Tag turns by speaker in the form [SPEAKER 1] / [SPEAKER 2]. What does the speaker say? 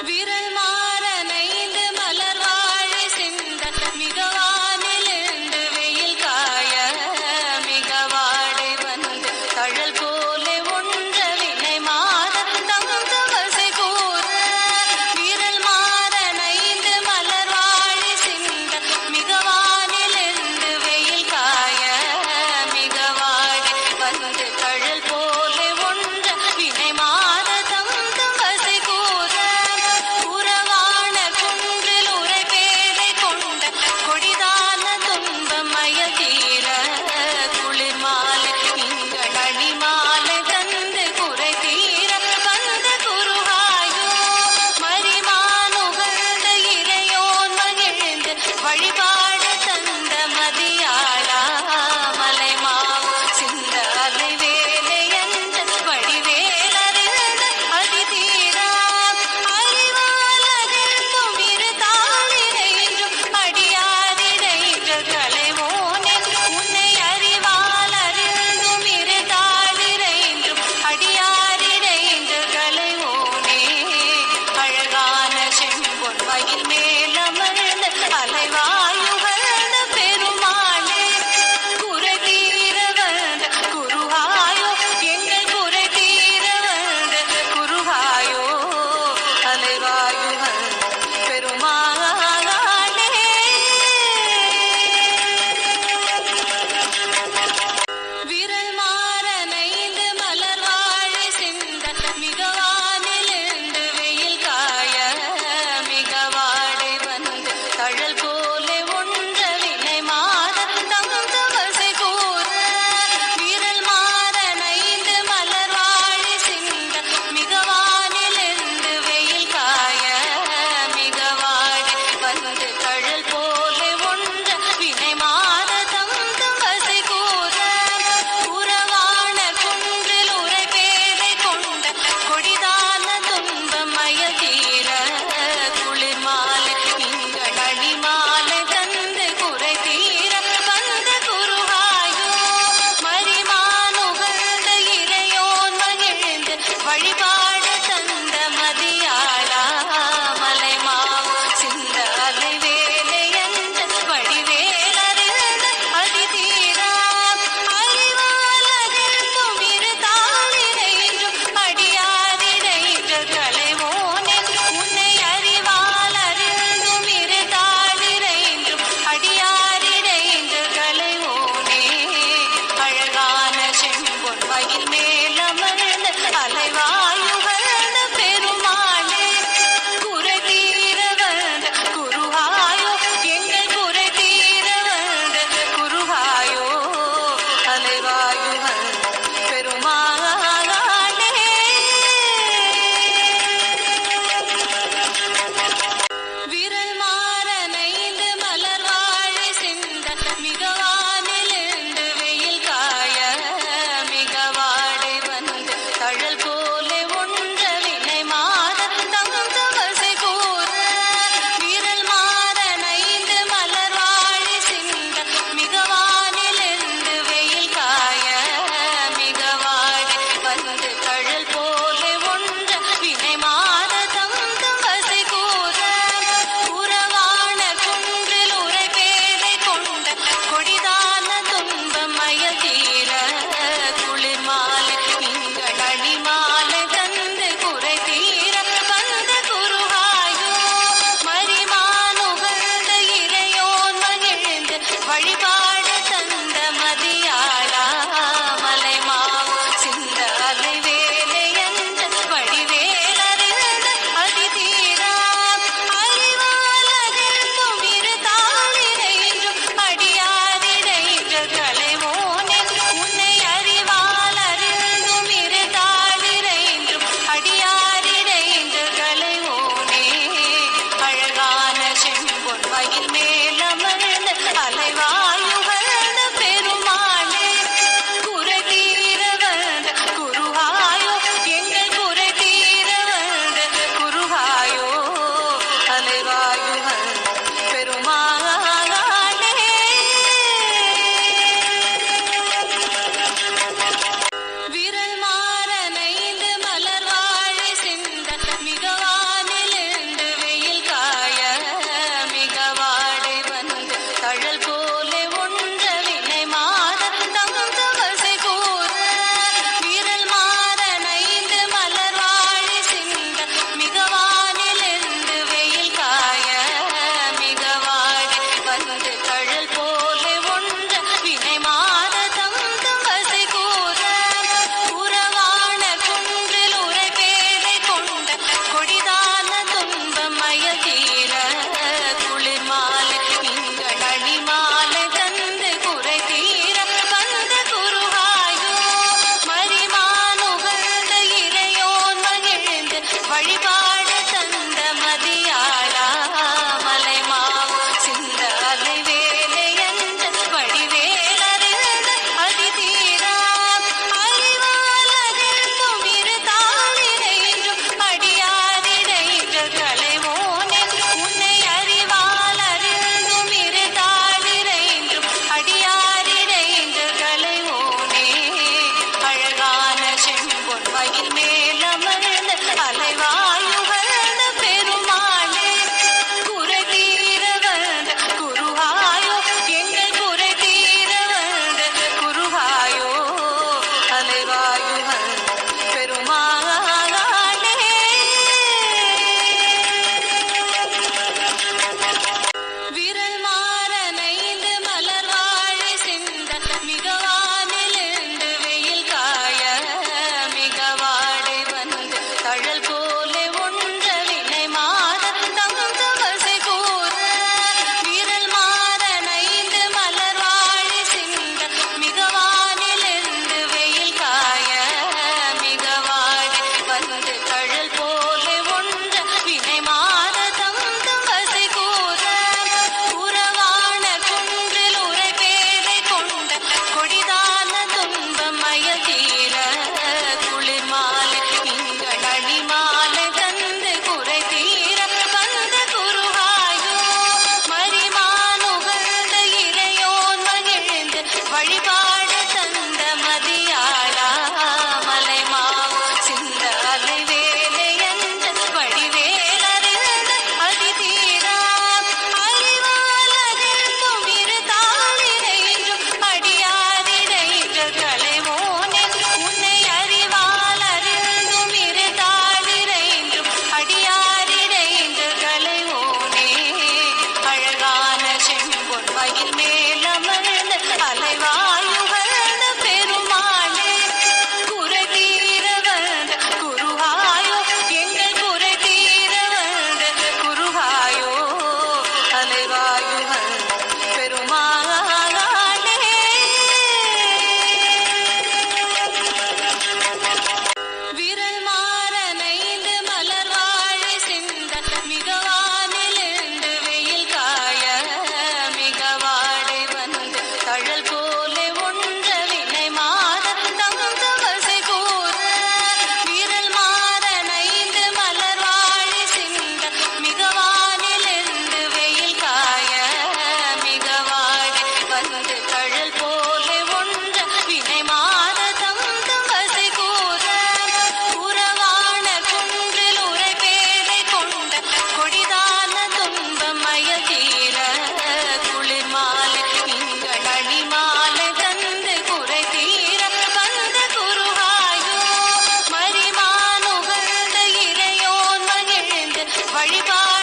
[SPEAKER 1] விரல் மாறனைந்து மலர் வாழை சிந்த மிகவானிலிருந்து வெயில் காய மிக வாடை வந்து தழல் போலே ஒன்ற வினை மாற தகுந்த வசை கூற விரல் மாறனைந்து மலர் வாழை சிந்த மிகவானிலிருந்து வெயில் காய மிக வாடை வந்து தழல் போலே ஒன்ற வினை மாற தகுந்த வசை கூற உறவான குன்றில் உரை பேதை கொண்ட கொடிதான துன்பம் மயதீர குளிர் மாலை திங்கள் அணி மாலை தந்து குறை தீர வந்த குருவாயோ மரிமானுகழ்ந்த இறையோன் மகிழ்ந்து வழிபாடு தந்த மதியாளா மலை மாவு சிந்த அலை வேலை என்ற வடிவேலறிந்த அதிதீரா அறிவாலறிந்தும் இரு தாளிரையும் அடியாரிடைந்த கலைவோனே உன்னை அறிவாலறிந்தும் இரு தாளிரைந்தும் அடியாரிடைந்த கலைவோனே அழகான செம்பொன் மயில் மேலமர்ந்த அலைவாயுகழ்ந்த பெருமாளே குறை தீர வந்த குருவாயோ எங்கள் குறை தீர வந்த குருவாயோ அலைவாயுகழ்ந்த பெருமாளே விரல் மாறனைந்து மலர் வாழை சிந்த மிகவானிலிருந்து வெயில் காய மிக வாடை வந்து தழல் போலே ஒன்ற வினை மாற தகுந்த வசை கூற விரல் மாறனைந்து மலர் வாழை சிந்த மிகவானிலிருந்து வெயில் காய வழிபாடு